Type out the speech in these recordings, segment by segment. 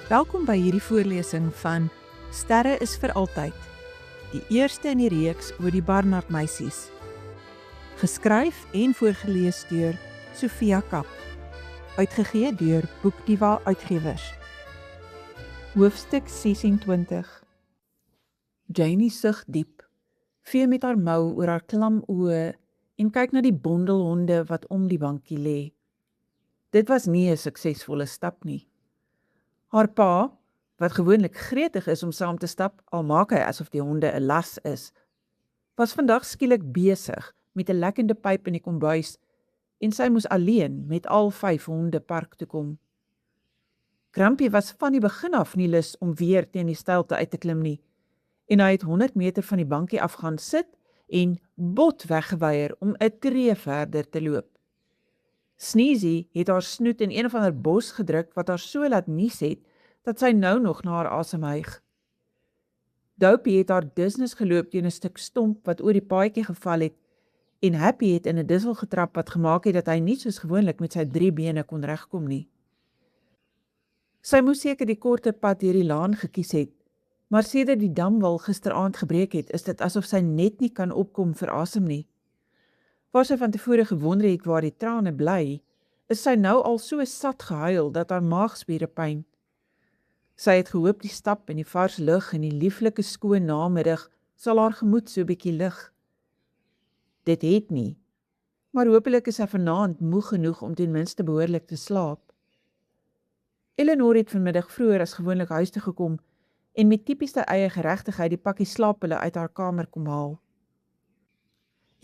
Welkom by hierdie voorlesing van Sterre is vir altyd, die eerste in die reeks oor die Barnard meisies. Geskryf en voorgelees deur Sofia Kap, uitgegee deur Boekdiva Uitgewers. Hoofstuk 26. Janie sug diep, vee met haar mou oor haar klam oë en kyk na die bondelhonde wat om die bankie lê. Dit was nie 'n suksesvolle stap nie. Haar pa, wat gewoonlik gretig is om saam te stap, al maak hy asof die honde 'n las is, was vandag skielik besig met 'n lekkende pyp in die kombuis en sy moes alleen met al 5 honde park toe kom. Grumpy was van die begin af nie lus om weer teen die steilte uit te klim nie, en hy het 100 meter van die bankie af gaan sit en bot weggeweier om 'n tree verder te loop. Sneezy het haar snoet in een of ander bos gedruk wat haar so laat nies het, dat sy nou nog na haar asem hyg. Dopey het haar dusnis geloop teen 'n stuk stomp wat oor die paadjie geval het, en Happy het in 'n dissel getrap wat gemaak het dat hy nie soos gewoonlik met sy 3 bene kon regkom nie. Sy moes seker die korte pad deur die laan gekies het, maar sedert die damwal gisteraand gebreek het, is dit asof sy net nie kan opkom vir asem nie. Waar sy van tevore gewonder het waar die trane bly, is sy nou al so sat gehuil dat haar maagspiere pyn. Sy het gehoop die stap in die vars lug en die lieflike skoon namiddag sal haar gemoed so bietjie lig. Dit het nie, maar hopelik is sy vanaand moeg genoeg om ten minste behoorlik te slaap. Eleanor het vanmiddag vroeër as gewoonlik huis toe gekom en met tipiese eie geregtigheid die pakkie slaappille uit haar kamer kom haal.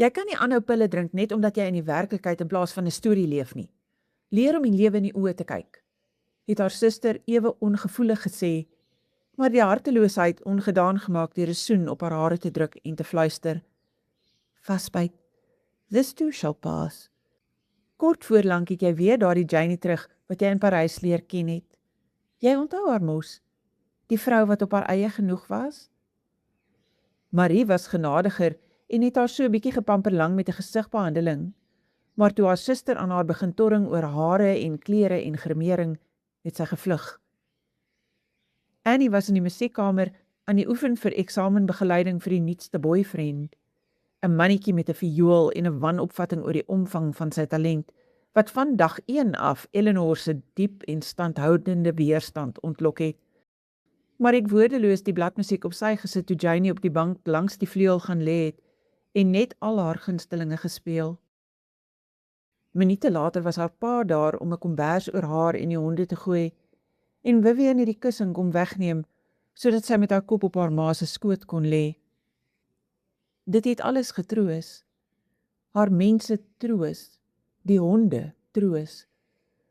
Jy kan nie aanhou pille drink net omdat jy in die werklikheid in plaas van 'n storie leef nie. Leer om die lewe in die oë te kyk, het haar suster ewe ongevoelig gesê, maar die harteloosheid ongedaan gemaak deur 'n soen op haar hare te druk en te fluister. Vasbyt, this too shall pass. Kort voorlank het jy weer daardie Janie terug wat jy in Parys leer ken het. Jy onthou haar mos, die vrou wat op haar eie genoeg was? Marie was genadiger en het haar so 'n bietjie gepamper lang met 'n gesigbehandeling, maar toe haar suster aan haar begin torring oor hare en klere en gremering, het sy gevlug. Annie was in die musiekkamer aan die oefen vir eksamenbegeleiding vir die nuutste boyfriend, 'n mannetjie met 'n viool en 'n wanopvatting oor die omvang van sy talent, wat van dag 1 af Eleanor se diep en standhoudende weerstand ontlok het. Maar het woordeloos die bladmusiek op sy gesit toe Janie op die bank langs die vleuel gaan lê het en net al haar gunstelinge gespeel. Minute later was haar pa daar om 'n kombers oor haar en die honde te gooi en Vivian het die kussing kom wegneem sodat sy met haar kop op haar ma se skoot kon lê. Dit het alles getroos. Haar mense troos, die honde troos,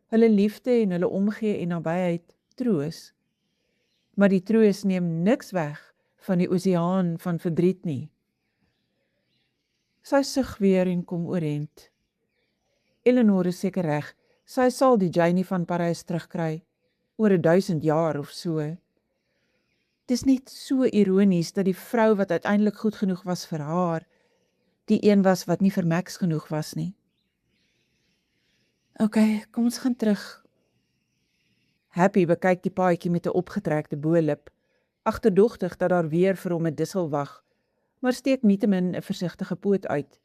hulle liefde en hulle omgee en nabyheid troos. Maar die troos neem niks weg van die oseaan van verdriet nie. Sy sug weer en kom oorent. Eleanor is seker reg, sy sal die Janie van Parys terugkry, oor 1000 jaar of so. Dis net so ironies dat die vrou wat uiteindelik goed genoeg was vir haar, die een was wat nie vir Max genoeg was nie. OK, kom ons gaan terug. Happy bekyk die paadjie met 'n opgetrekte bolip, agterdogtig dat daar weer vir hom 'n dissel wag, maar steek nietemin 'n versigtige poot uit.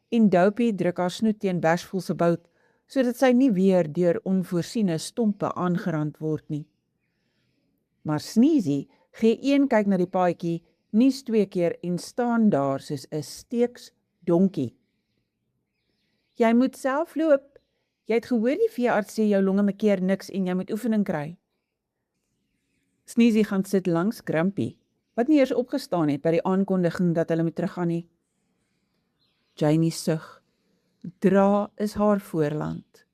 En Dopey druk haar snoet teen Bashful se bout, sodat sy nie weer deur onvoorsiene stompe aangerand word nie. Maar Sneezy gee een kyk na die paadjie, nies 2 keer en staan daar soos 'n steeks donkie. Jy moet self loop. Jy het gehoor die veearts sê jou longe mekeer niks en jy moet oefening kry. Sneezy gaan sit langs Grumpy, wat nie eers opgestaan het by die aankondiging dat hulle moet teruggaan nie. Janie sug. Dra is haar voorland.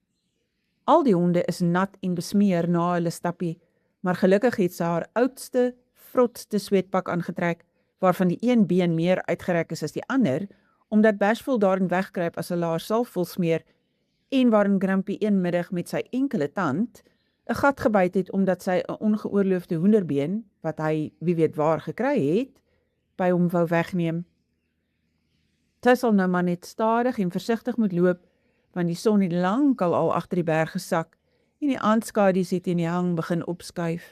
Al die honde is nat en besmeer na hulle stappie, maar gelukkig het sy haar oudste, vrotste sweetpak aangetrek, waarvan die een been meer uitgerek is as die ander, omdat Bashful daarin wegkruip as hulle haar salf wil smeer, en waarin Grumpy een middag met sy enkele tand 'n gat gebyt het omdat sy 'n ongeoorloofde hoenderbeen, wat hy wie weet waar gekry het, by hom wou wegneem. Sy sal nou maar net stadig en versigtig moet loop, want die son het lankal al agter die berg gesak en die aandskadu's het in die hang begin opskuif.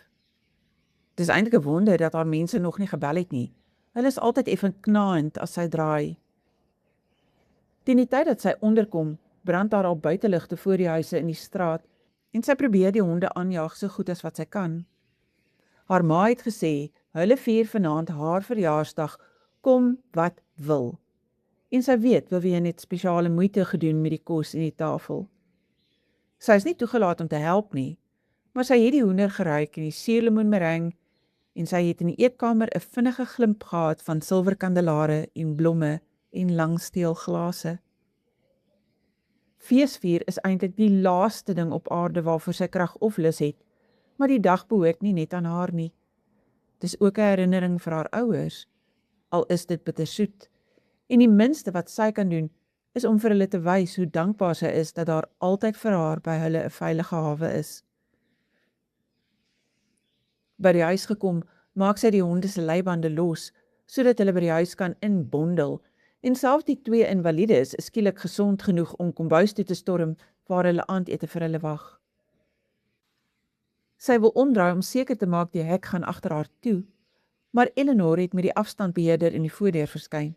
Dis eintlik 'n wonder dat haar mense nog nie gebel het nie. Hulle is altyd effens knaaiend as sy draai. Teen die tyd dat sy onderkom, brand daar al buiteligte voor die huise in die straat en sy probeer die honde aanjaag so goed as wat sy kan. Haar ma het gesê, hulle vier vanaand haar verjaarsdag, kom wat wil. En sy weet Vivian het spesiale moeite gedoen met die kos en die tafel. Sy is nie toegelaat om te help nie, maar sy het die hoender geruik en die suurlemoenmeringue en sy het in die eetkamer 'n vinnige glimp gehad van silwerkandelare en blomme en langsteelglase. Feesvier is eintlik die laaste ding op aarde waarvoor sy krag of lus het, maar die dag behoort nie net aan haar nie. Dis ook 'n herinnering vir haar ouers, al is dit bittersoet, en die minste wat sy kan doen, is om vir hulle te wys hoe dankbaar sy is dat daar altyd vir haar by hulle 'n veilige hawe is. By die huis gekom, maak sy die honde se leibande los, sodat hulle by die huis kan inbondel, en selfs die twee invalides is skielik gesond genoeg om kombuis toe te storm, waar hulle aandete vir hulle wag. Sy wil omdraai om seker te maak die hek gaan agter haar toe, maar Eleanor het met die afstandbeheerder in die voordeur verskyn.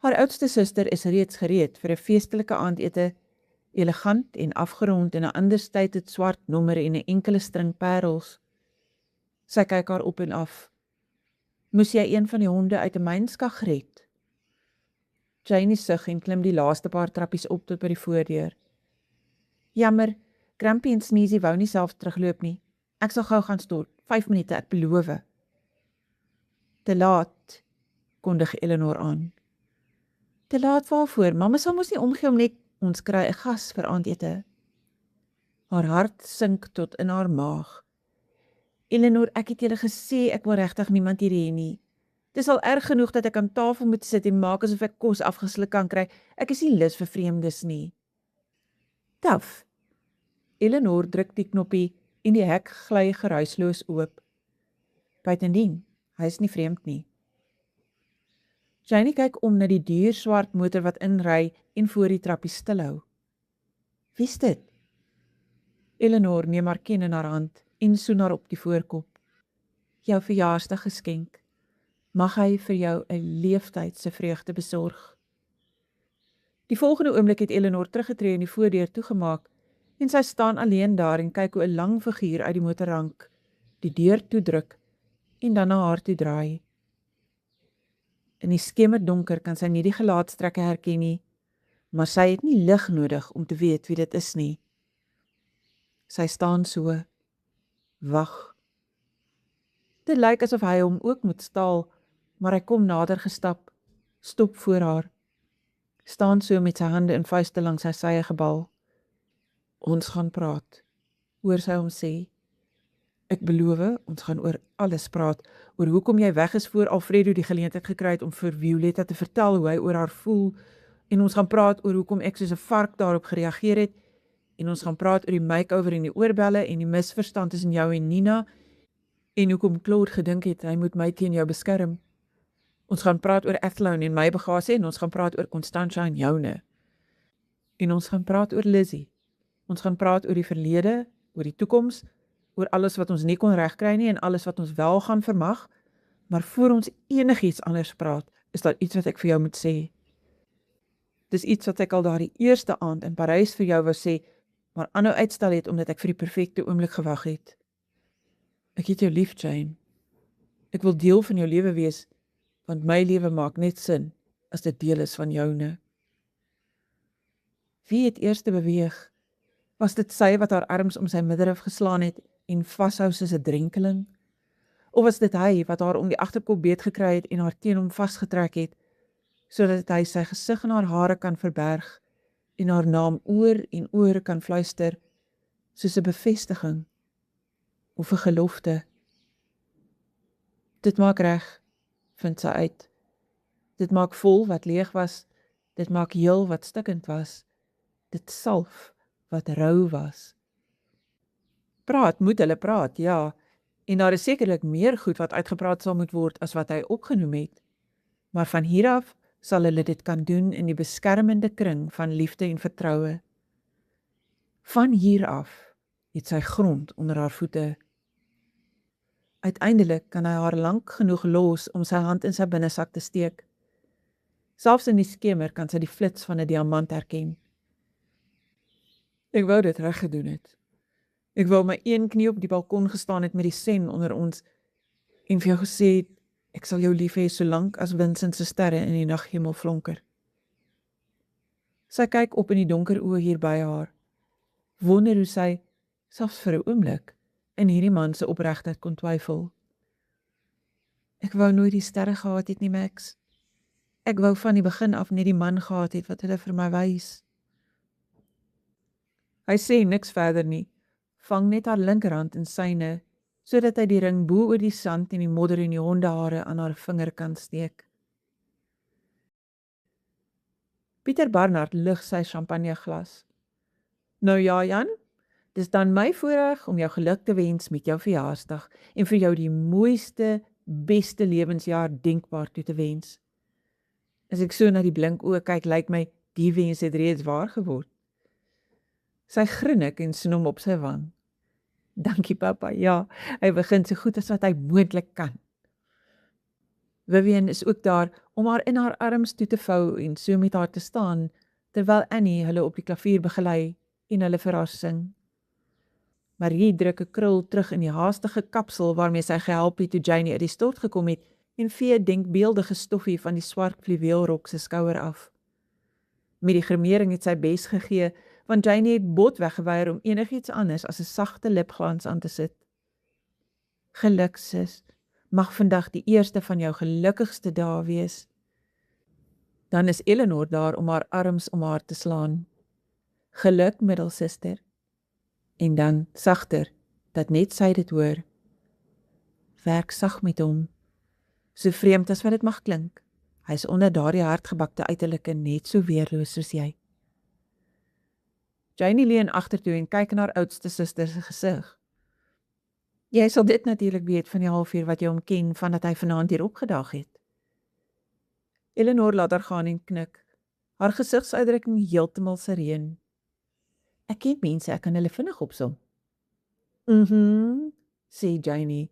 Haar oudste suster is reeds gereed vir 'n feestelike aandete, elegant en afgerond in 'n understated swart nommer en 'n enkele string parels. Sy kyk haar op en af. Moes jy een van die honde uit 'n mynskag red? Janie sug en klim die laaste paar trappies op tot by die voordeur. Jammer, Grumpy en Sneezy wou nie self terugloop nie. Ek sal gou gaan stort, 5 minute, ek beloof. Te laat, kondig Eleanor aan. Te laat waarvoor? Mamma sal mos nie omgee om net ons kry 'n gas vir aandete. Haar hart sink tot in haar maag. Eleanor, ek het julle gesê ek wil regtig niemand hier hê nie. Dis al erg genoeg dat ek aan tafel moet sit en maak asof ek kos afgesluk kan kry. Ek is nie lus vir vreemdes nie. Taf. Eleanor druk die knoppie en die hek gly geruisloos oop. Buitendien, hy is nie vreemd nie. Janie kyk om na die duur swart motor wat inry en voor die trappie stilhou. Wie's dit? Eleanor neem haar kin in haar hand en soen haar op die voorkop. Jou verjaarsdag geskenk. Mag hy vir jou 'n leeftyd se vreugde besorg. Die volgende oomblik het Eleanor teruggetree en die voordeur toegemaak en sy staan alleen daar en kyk hoe 'n lang figuur uit die motorrank die deur toedruk en dan na haar toe draai. In die skemerdonker kan sy nie die gelaatstrekke herken nie, maar sy het nie lig nodig om te weet wie dit is nie. Sy staan so, wag. Dit lyk asof hy hom ook moet staal, maar hy kom nader gestap, stop voor haar, staan so met sy hande in vuiste langs sy sye gebal. Ons gaan praat, hoor sy hom sê. Ek beloof, ons gaan oor alles praat, oor hoekom jy weg is voor Alfredo die geleentheid gekry het om vir Violetta te vertel hoe hy oor haar voel, en ons gaan praat oor hoekom ek soos 'n vark daarop gereageer het, en ons gaan praat oor die make-over en die oorbelle en die misverstand tussen jou en Nina, en hoekom Claude gedink het, hy moet my teen jou beskerm. Ons gaan praat oor Athlone en my bagasie, en ons gaan praat oor Constantia en joune. En ons gaan praat oor Lizzie. Ons gaan praat oor die verlede, oor die toekoms, oor alles wat ons nie kon regkry nie en alles wat ons wel gaan vermag, maar voor ons enigiets anders praat, is daar iets wat ek vir jou moet sê. Dis iets wat ek al daardie eerste aand in Parys vir jou wou sê, maar aanhou uitstel het omdat ek vir die perfekte oomblik gewag het. Ek het jou lief, Jane. Ek wil deel van jou lewe wees, want my lewe maak net sin as dit deel is van joune. Wie het eers beweeg? Was dit sy wat haar arms om sy middelrif geslaan het en vashou soos 'n drenkeling? Of was dit hy wat haar om die agterkop beet gekry het en haar teen hom vasgetrek het, sodat hy sy gesig in haar hare kan verberg en haar naam oor en oor kan fluister, soos 'n bevestiging of 'n gelofte? Dit maak reg, vind sy uit. Dit maak vol wat leeg was, dit maak heel wat stikkend was, dit salf wat rou was. Praat, moet hulle praat, ja, en daar is sekerlik meer goed wat uitgepraat sal moet word as wat hy opgenoem het, maar van hier af sal hulle dit kan doen in die beskermende kring van liefde en vertroue. Van hier af het sy grond onder haar voete. Uiteindelik kan hy haar lank genoeg los om sy hand in sy binnesak te steek. Selfs in die skemer kan sy die flits van 'n diamant herken. Ek wou dit reg gedoen het. Ek wou my een knie op die balkon gestaan het met die sen onder ons en vir jou gesê het, ek sal jou lief hê solank as Vincent se sterre in die naghemel flonker. Sy kyk op in die donker oë hier by haar. Wonder hoe sy, selfs vir 'n oomblik, in hierdie man se opregtheid kon twyfel. Ek wou nooit die sterre gehad het nie, Max. Ek wou van die begin af net die man gehad het wat hulle vir my wys. Hy sê niks verder nie, vang net haar linkerhand in syne, sodat hy die ring bo oor die sand en die modder en die hondehare aan haar vinger kan steek. Pieter Barnard lig sy champagneglas. Nou ja, Jan, dis dan my voorreg om jou geluk te wens met jou verjaarsdag en vir jou die mooiste, beste lewensjaar denkbaar toe te wens. As ek so na die blink oë kyk, lyk my die wens het reeds waar geword. Sy grinnik en snoem op sy wang. Dankie pappa, ja, hy begin so goed as wat hy moontlik kan. Vivian is ook daar om haar in haar arms toe te vou en so met haar te staan, terwyl Annie hulle op die klavier begelei en hulle vir haar sing. Marie druk 'n krul terug in die haastige kapsel waarmee sy gehelp het toe Janie uit die stort gekom het en vee denkbeeldige stoffie van die swart fluweelrok se skouer af. Met die gremering het sy bes gegee, want Janie het bot weggeweier om enigiets anders as 'n sagte lipglans aan te sit. Geluk, sis, mag vandag die eerste van jou gelukkigste dae wees. Dan is Eleanor daar om haar arms om haar te slaan. Geluk, middelsuster. En dan, sagter, dat net sy dit hoor. Werk sag met hom. So vreemd as wat dit mag klink. Hy is onder daardie hartgebakte uiterlike net so weerloos soos jy. Janie leun agtertoe en kyk in haar oudste suster se gesig. Jy sal dit natuurlik weet van die halfuur wat jy hom ken, vandat hy vanaand hier opgedaag het. Eleanor laat haar gaan en knik. Haar gesigsuitdrukking heeltemal sereen. Ek ken mense, ek kan hulle vinnig opsom. Sê Janie.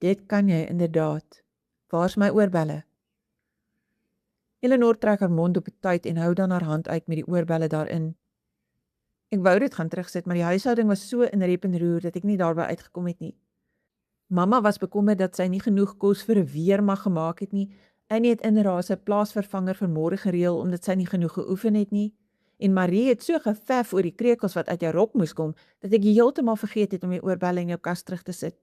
Dit kan jy inderdaad. Waar's my oorbelle? Eleanor trek haar mond op die tyd en hou dan haar hand uit met die oorbelle daarin. Ek wou dit gaan terugsit, maar die huishouding was so in rep en roer dat ek nie daarby uitgekom het nie. Mamma was bekommerd dat sy nie genoeg kos vir 'n weermag gemaak het nie. Annie het inderdaad sy plaasvervanger vir môre gereël omdat sy nie genoeg geoefen het nie. En Marie het so gevef oor die krekels wat uit jou rok moes kom, dat ek heeltemal vergeet het om die oorbelle in jou kas terug te sit.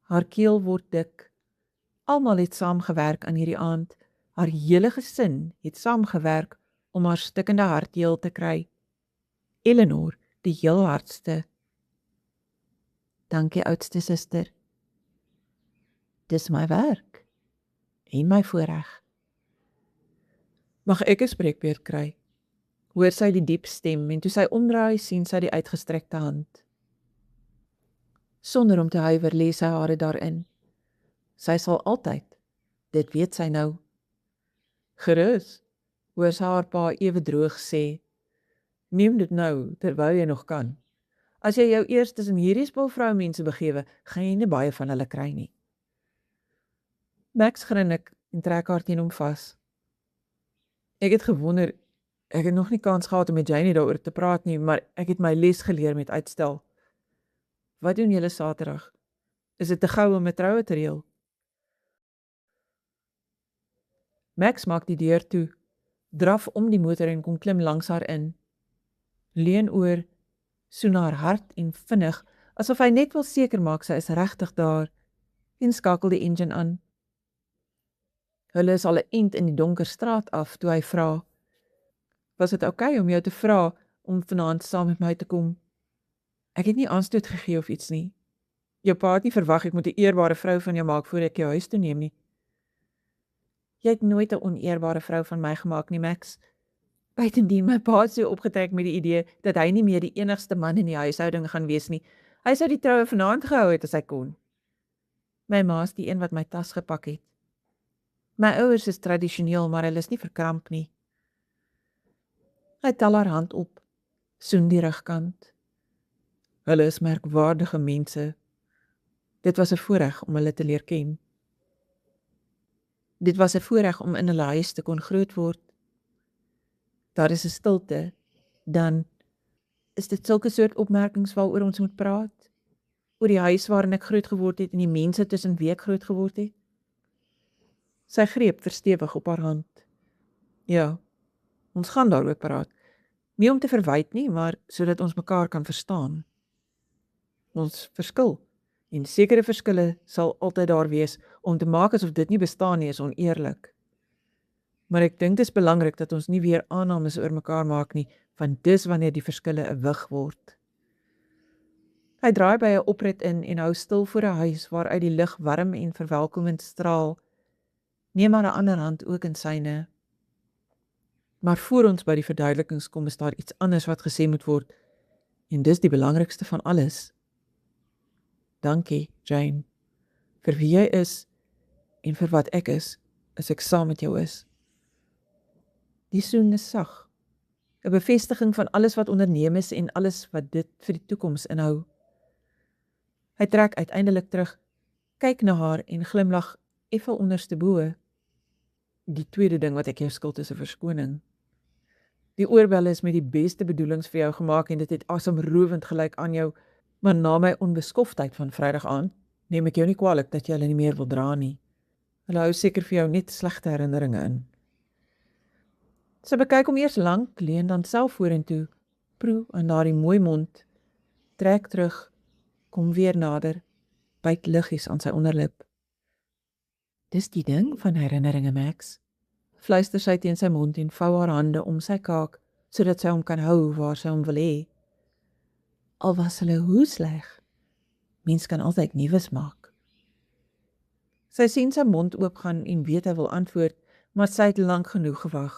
Haar keel word dik. Almal het saamgewerk aan hierdie aand. Haar hele gesin het saamgewerk om haar stikkende hart heel te kry. Eleanor, die heel hardste. Dankie, oudste suster. Dis my werk. En my voorreg. Mag ek 'n spreekbeurt kry? Hoor sy die diep stem en toe sy omdraai sien sy die uitgestrekte hand. Sonder om te huiwer lê sy hare daarin. Sy sal altyd, dit weet sy nou. Gerus, hoor sy haar pa ewe droog sê. Neem dit nou, terwyl jy nog kan. As jy jou eers tussen hierdie spul vroumense begewe, gaan jy nie baie van hulle kry nie. Max grinnik en trek haar teen hom vas. Ek het gewonder, ek het nog nie kans gehad om met Janie daaroor te praat nie, maar ek het my les geleer met uitstel. Wat doen julle Saterdag? Is dit te gou om 'n troue te reël? Max maak die deur toe, draf om die motor en kom klim langs haar in. Leun oor, soen haar hard en vinnig, asof hy net wil seker maak sy is regtig daar, en skakel die engine aan. Hulle is al 'n ent in die donker straat af toe hy vra, was dit oukei om jou te vra om vanaand saam met my te kom? Ek het nie aanstoot gegee of iets nie. Jou pa het nie verwag ek moet 'n eerbare vrou van jou maak voor ek jou huis toe neem nie. Jy het nooit 'n oneerbare vrou van my gemaak nie, Max. Buitendien, my pa het so opgetrek met die idee dat hy nie meer die enigste man in die huishouding gaan wees nie. Hy sou die troue vanaand gehou het as hy kon. My ma is die een wat my tas gepak het. My ouers is tradisioneel, maar hulle is nie verkramp nie. Hy tel haar hand op, soen die rugkant. Hulle is merkwaardige mense. Dit was 'n voorreg om hulle te leer ken. Dit was 'n voorreg om in hulle huis te kon groot word. Daar is 'n stilte, dan is dit sulke soort opmerkings waaroor ons moet praat, oor die huis waarin ek groot geword het en die mense tussen wie ek groot geword het. Sy greep verstewig op haar hand. Ja, ons gaan daaroor praat. Nie om te verwyd nie, maar sodat ons mekaar kan verstaan. Ons verskil, en sekere verskille sal altyd daar wees. Om te maak asof dit nie bestaan nie is oneerlik. Maar ek dink dit is belangrik dat ons nie weer aannames oor mekaar maak nie, want dis wanneer die verskille 'n wig word. Hy draai by 'n oprit in en hou stil voor 'n huis waaruit die lig warm en verwelkomend straal. Neem aan 'n ander hand ook in syne. Maar voor ons by die verduidelikings kom, is daar iets anders wat gesê moet word, en dis die belangrikste van alles. Dankie, Jane. Vir wie jy is, en vir wat ek is ek saam met jou is. Die soen is sag, 'n bevestiging van alles wat onderneem is en alles wat dit vir die toekoms inhou. Hy trek uiteindelik terug, kyk na haar en glimlag effe onderste bo. Die tweede ding wat ek jou skuld is 'n verskoning. Die oorbelle is met die beste bedoelings vir jou gemaak en dit het asemrowend gelyk aan jou, maar na my onbeskoftheid van Vrydag aand, neem ek jou nie kwaadlik dat jy hulle nie meer wil dra nie. Hulle hou seker vir jou net slegte herinneringe in. Sy bekyk hom eers lank, leun dan self vorentoe, proe aan daardie mooi mond, trek terug, kom weer nader, byt liggies aan sy onderlip. Dis die ding van herinneringe, Max. Fluister sy teen sy mond en vou haar hande om sy kaak, sodat sy hom kan hou waar sy hom wil hê. Al was hulle hoe sleg, mens kan altyd nuus maak. Sy sien sy mond oopgaan en weet hy wil antwoord, maar sy het lank genoeg gewag.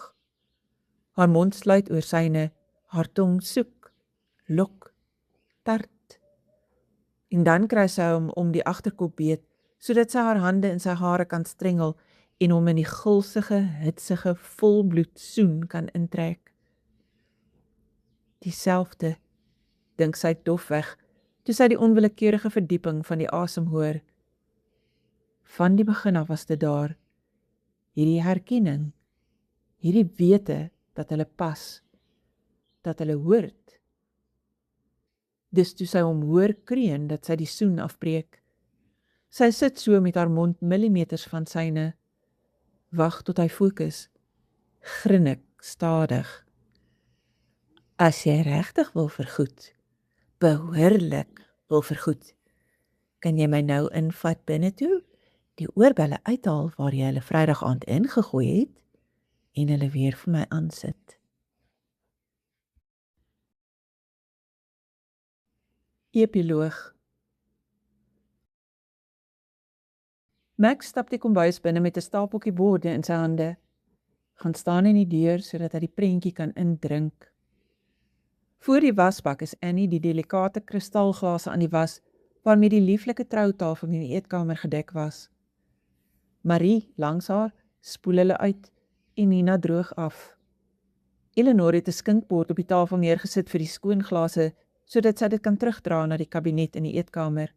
Haar mond sluit oor syne, haar tong soek, lok, tart. En dan kry sy hom om die agterkop beet, sodat sy haar hande in sy hare kan strengel en hom in die gulsige, hitsige, volbloed soen kan intrek. Dieselfde, dink sy dofweg, toe sy die onwillekeurige verdieping van die asem hoor. Van die begin af was dit daar, hierdie herkenning, hierdie wete dat hulle pas, dat hulle hoort. Dis toe sy hom hoor kreun dat sy die soen afbreek. Sy sit so met haar mond millimeters van syne, wag tot hy fokus, grinnik stadig. As jy regtig wil vergoed, behoorlik wil vergoed, kan jy my nou invat binne toe, die oorbelle uithaal waar jy hulle Vrydag aand ingegooi het, en hulle weer vir my aansit. Epiloog. Max stap die kombuis binne met 'n stapeltjie borde in sy hande, gaan staan in die deur sodat hy die prentjie kan indrink. Voor die wasbak is Annie die delikate kristalglase aan die was, waarmee die lieflike troutafel in die eetkamer gedek was. Marie, langs haar, spoel hulle uit en Nina droog af. Eleanor het 'n skinkbord op die tafel neergesit vir die skoonglase, sodat sy dit kan terugdra na die kabinet in die eetkamer.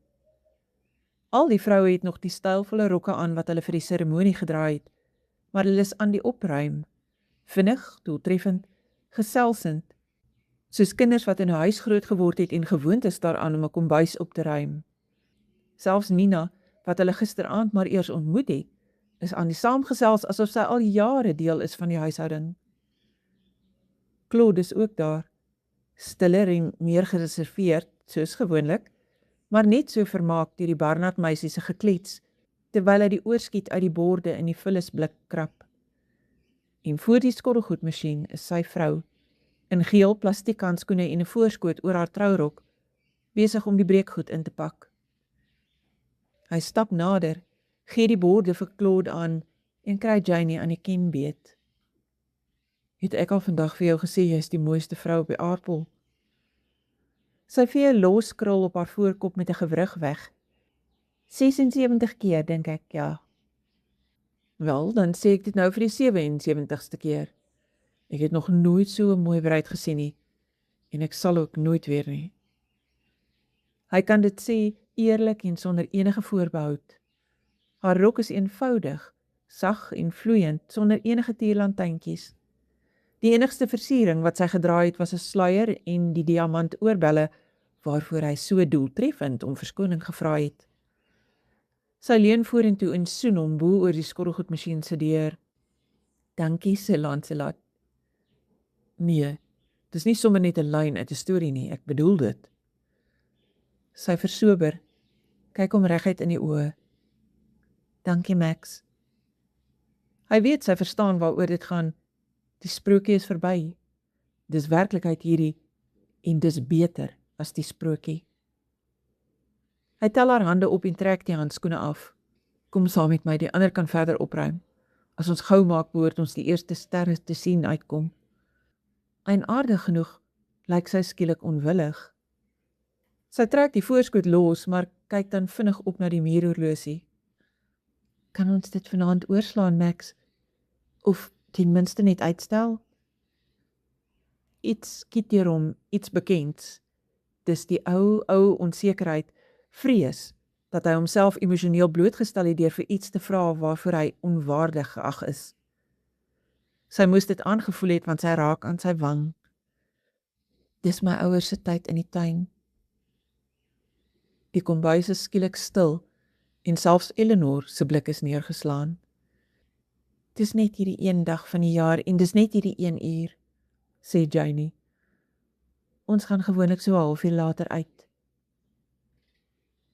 Al die vroue het nog die stylvolle rokke aan wat hulle vir die seremonie gedra het, maar hulle is aan die opruim, vinnig, doeltreffend, geselsend, soos kinders wat in 'n huis groot geword het en gewoond is daaraan om 'n kombuis op te ruim. Selfs Nina, wat hulle gisteraand maar eers ontmoet het, is aan die saamgesels asof sy al jare deel is van die huishouding. Claude is ook daar, stiller en meer gereserveerd, soos gewoonlik, maar net so vermaak deur die Barnard meisie se geklets, terwyl hy die oorskiet uit die borde in die vullisblik krap. En voor die skottelgoedmasjien is sy vrou, in geel plastiek handskoene en 'n voorskoot oor haar trourok, besig om die breekgoed in te pak. Hy stap nader, gee die borde vir Claude aan en kry Janie aan die ken beet. Het ek al vandag vir jou gesê jy is die mooiste vrou op die aardbol? Sy vee 'n los krul op haar voorkop met 'n gewrig weg. 76 keer, dink ek, ja. Wel, dan sê ek dit nou vir die 77ste keer. Ek het nog nooit so 'n mooi bruid gesien nie, en ek sal ook nooit weer nie. Hy kan dit sê eerlik en sonder enige voorbehoud. Haar rok is eenvoudig, sag en vloeiend, sonder enige tierlantijntjies. Die enigste versiering wat sy gedra het was 'n sluier en die diamant oorbelle, waarvoor hy so doeltreffend om verskoning gevra het. Sy leun vorentoe en soen hom bo oor die skottelgoedmasjien se deur. Dankie, Sir Lancelot. Nee, dis nie sommer net 'n lyn uit 'n storie nie, ek bedoel dit. Sy versober, kyk hom reguit in die oë. Dankie, Max. Hy weet sy verstaan waaroor dit gaan. Die sprokie is verby. Dis werklikheid hierdie, en dis beter as die sprokie. Hy tel haar hande op en trek die handskoene af. Kom saam met my, die ander kan verder opruim. As ons gou maak, behoort ons die eerste sterre te sien uitkom. Eienaardig genoeg lyk sy skielik onwillig. Sy trek die voorskoot los, maar kyk dan vinnig op na die muuroorlosie. Kan ons dit vanaand oorslaan, Max? Of ten minste net uitstel? Iets skiet deur hom, iets bekends. Dis die ou onsekerheid, vrees, dat hy homself emosioneel blootgestel het deur vir iets te vra waarvoor hy onwaardig geag is. Sy moes dit aangevoel het, want sy raak aan sy wang. Dis my ouers se tyd in die tuin. Die kombuis is skielik stil, en selfs Eleanor se blik is neergeslaan. Dis net hierdie een dag van die jaar, en dis net hierdie 1 uur, sê Janie. Ons gaan gewoonlik so 'n halfuur later uit.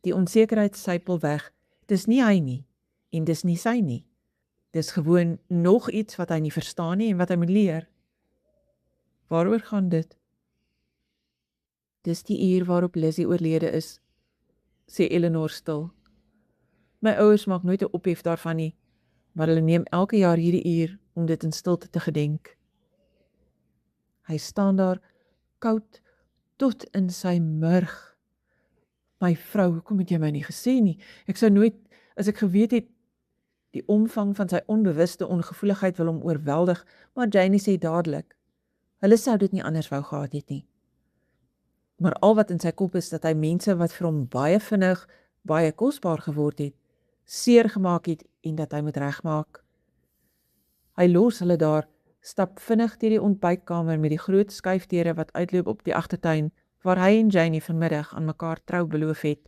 Die onsekerheid sypel weg, dis nie hy nie, en dis nie sy nie. Dis gewoon nog iets wat hy nie verstaan nie en wat hy moet leer. Waaroor gaan dit? Dis die uur waarop Lizzie oorlede is, sê Eleanor stil. My ouers maak nooit 'n ophef daarvan nie, maar hulle neem elke jaar hierdie uur om dit in stilte te gedenk. Hy staan daar, koud tot in sy murg. My vrou, hoekom het jy my nie gesê nie? Ek sou nooit, as ek geweet het, die omvang van sy onbewuste ongevoeligheid wil hom oorweldig, maar Janie sê dadelik, hulle sou dit nie anders wou gehad het nie. Maar al wat in sy kop is, dat hy mense wat vir hom baie vinnig, baie kosbaar geword het, seer gemaak het en dat hy moet regmaak. Hy los hulle daar, stap vinnig deur die ontbytkamer met die groot skuifdeure wat uitloop op die agtertuin, waar hy en Janie vanmiddag aan mekaar trou beloof het.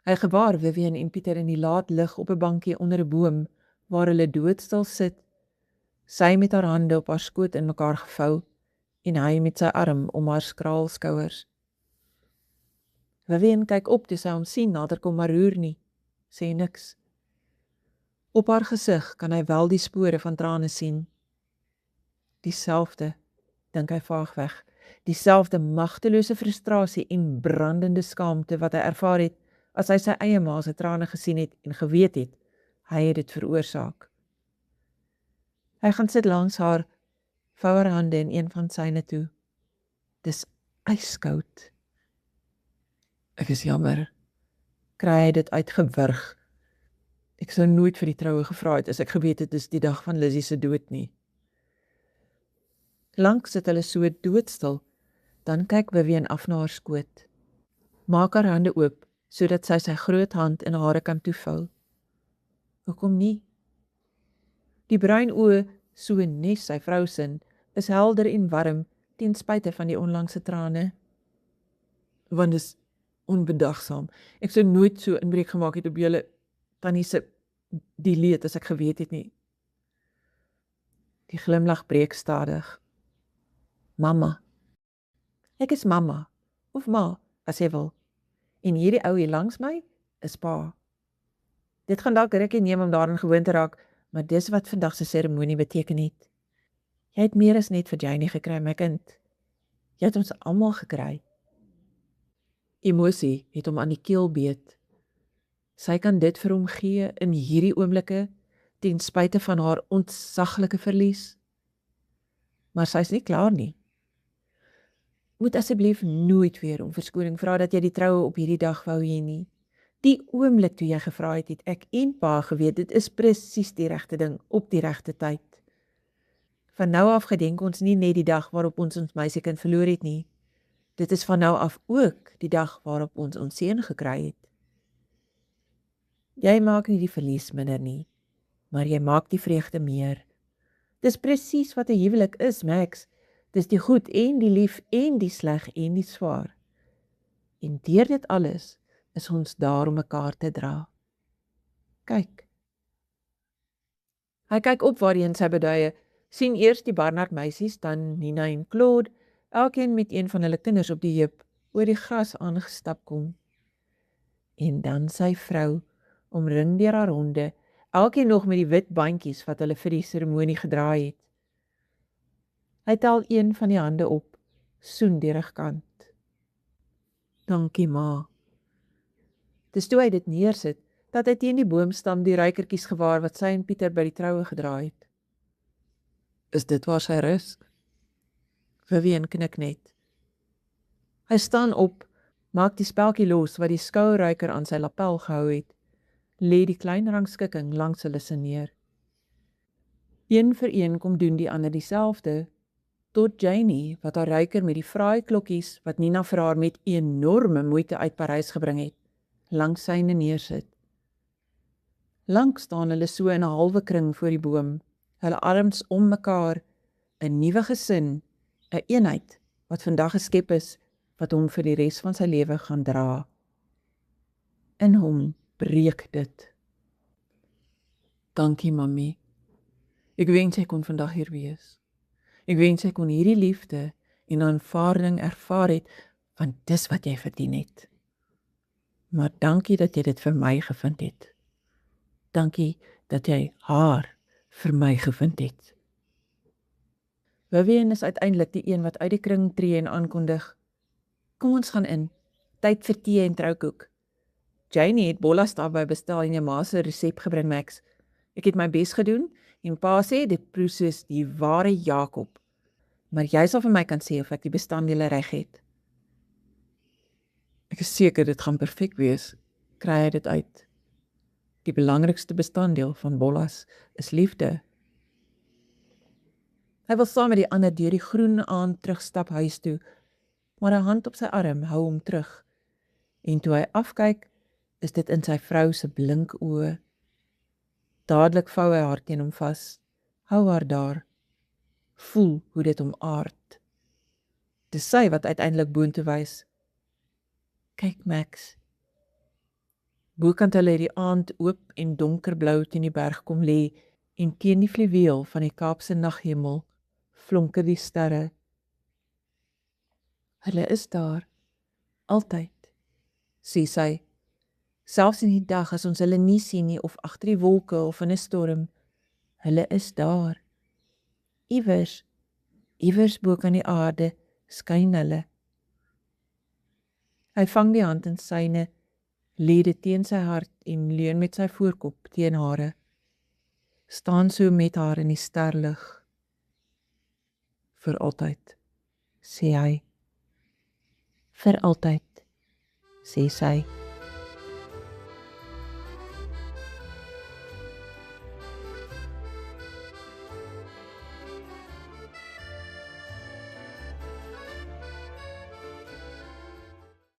Hy gewaar Vivian en Pieter in die laat lig op 'n bankie onder 'n boom, waar hulle doodstil sit, sy met haar hande op haar skoot in mekaar gevou, en hy met sy arm om haar skraal skouers. Vivian kyk op toe sy hom sien, naderkom maar roer nie, sê niks. Op haar gesig kan hy wel die spore van trane sien. Dieselfde, dink hy vaagweg, dieselfde magtelose frustrasie en brandende skaamte wat hy ervaar het, as hy sy eie ma se trane gesien het en geweet het, hy het dit veroorsaak. Hy gaan sit langs haar, vou haar hande in een van syne toe. Dis ijskoud. Ek is jammer, kry hy dit uitgewurg. Ek sou nooit vir die troue gevra het as ek geweet het dis die dag van Lizzie se dood nie. Lank sit hulle so doodstil, dan kyk Vivian af na haar skoot. Maak haar hande oop, sodat sy sy groot hand in hare kan toevou. Hoekom nie? Die bruin oë, so nes sy vrou sin, is helder en warm, ten spyte van die onlangse trane. Want dis onbedagsaam. Ek sou nooit so inbreuk gemaak het op julle tannie se die leed as ek geweet het nie. Die glimlag breek stadig. Mamma. Ek is mamma, of ma, as jy wil. En hierdie ou hier langs my, is pa. Dit gaan dalk rukkie neem om daarin gewoon te raak, maar dis wat vandag se seremonie beteken het. Jy het meer as net vir Janie gekry, my kind. Jy het ons almal gekry. Emosie het hom aan die keel beet. Sy kan dit vir hom gee in hierdie oomblikke, ten spyte van haar ontsaglike verlies. Maar sy is nie klaar nie. Moet asseblief nooit weer om verskoning vra dat jy die troue op hierdie dag wou hê nie. Die oomblik toe jy gevra het, het ek en pa geweet, dit is presies die regte ding op die regte tyd. Van nou af gedenk ons nie net die dag waarop ons meisiekind verloor het nie. Dit is van nou af ook die dag waarop ons seun gekry het. Jy maak nie die verlies minder nie, maar jy maak die vreugde meer. Dis presies wat 'n huwelik is, Max. Dis die goed en die lief en die sleg en die swaar. En deur dit alles is ons daar om mekaar te dra. Kyk. Hy kyk op waarheen sy beduie, sien eers die Barnard meisies, dan Nina en Claude, elkeen met een van hulle kinders op die heup, oor die gras aangestap kom. En dan sy vrou, omring deur haar honde, elkeen nog met die wit bandjies wat hulle vir die seremonie gedraai het. Hy tel een van die hande op, soen die rugkant. Dankie, ma. Dis toe hy dit neersit, dat hy teen die boomstam die ruikertjies gewaar wat sy en Pieter by die troue gedraai het. Is dit waar sy rus? Vivian knik net. Hy staan op, maak die speltjie los wat die skouruiker aan sy lapel gehou het, lê die klein rangskikking langs hulle se neer. Een vir een kom doen die ander dieselfde, tot Janie, wat haar ruiker met die fraai klokkies, wat Nina vir haar met enorme moeite uit Parys gebring het, langs syne neersit. Lank staan hulle so in 'n halwe kring voor die boom, hulle arms om mekaar, 'n nuwe gesin, 'n eenheid wat vandag geskep is, wat hom vir die res van sy lewe gaan dra. In hom breek dit. Dankie, mami. Ek wens ek kon vandag hier wees. Ek wens ek kon hierdie liefde en aanvaarding ervaar het, want dis wat jy verdien het. Maar dankie dat jy dit vir my gevind het. Dankie dat jy haar vir my gevind het. Vivian is uiteindelik die een wat uit die kring tree en aankondig. Kom ons gaan in, tyd vir tee en troukoek. Janie het bollas daarby bestel en jou ma se resep gebring, Max. Ek het my bes gedoen en pa sê dit proe soos die ware Jakob. Maar jy sal vir my kan sê of ek die bestanddele reg het. Ek is seker dit gaan perfek wees, kry hy dit uit. Die belangrikste bestanddeel van bollas is liefde. Hy wil saam met die ander deur die groen aand terugstap huis toe, maar 'n hand op sy arm hou hom terug. En toe hy afkyk, is dit in sy vrou se blink oë. Dadelik vou hy haar teen hom vas, hou haar daar, voel hoe dit hom aard. Dis sy wat uiteindelik boontoe wys. Kyk, Max. Bokant hulle die aand oop en donkerblou teen die berg kom lê, en teen die fluweel van die Kaapse naghemel flonker die sterre. Hulle is daar, altyd, sê sy, selfs in die dag as ons hulle nie sien nie, of agter die wolke of in 'n storm, hulle is daar. Iewers bo kan die aarde skyn hulle. Hy vang die hand in syne, lê dit teen sy hart en leun met sy voorkop teen hare. Staan so met haar in die sterlig. Vir altyd, sê hy. Vir altyd, sê sy.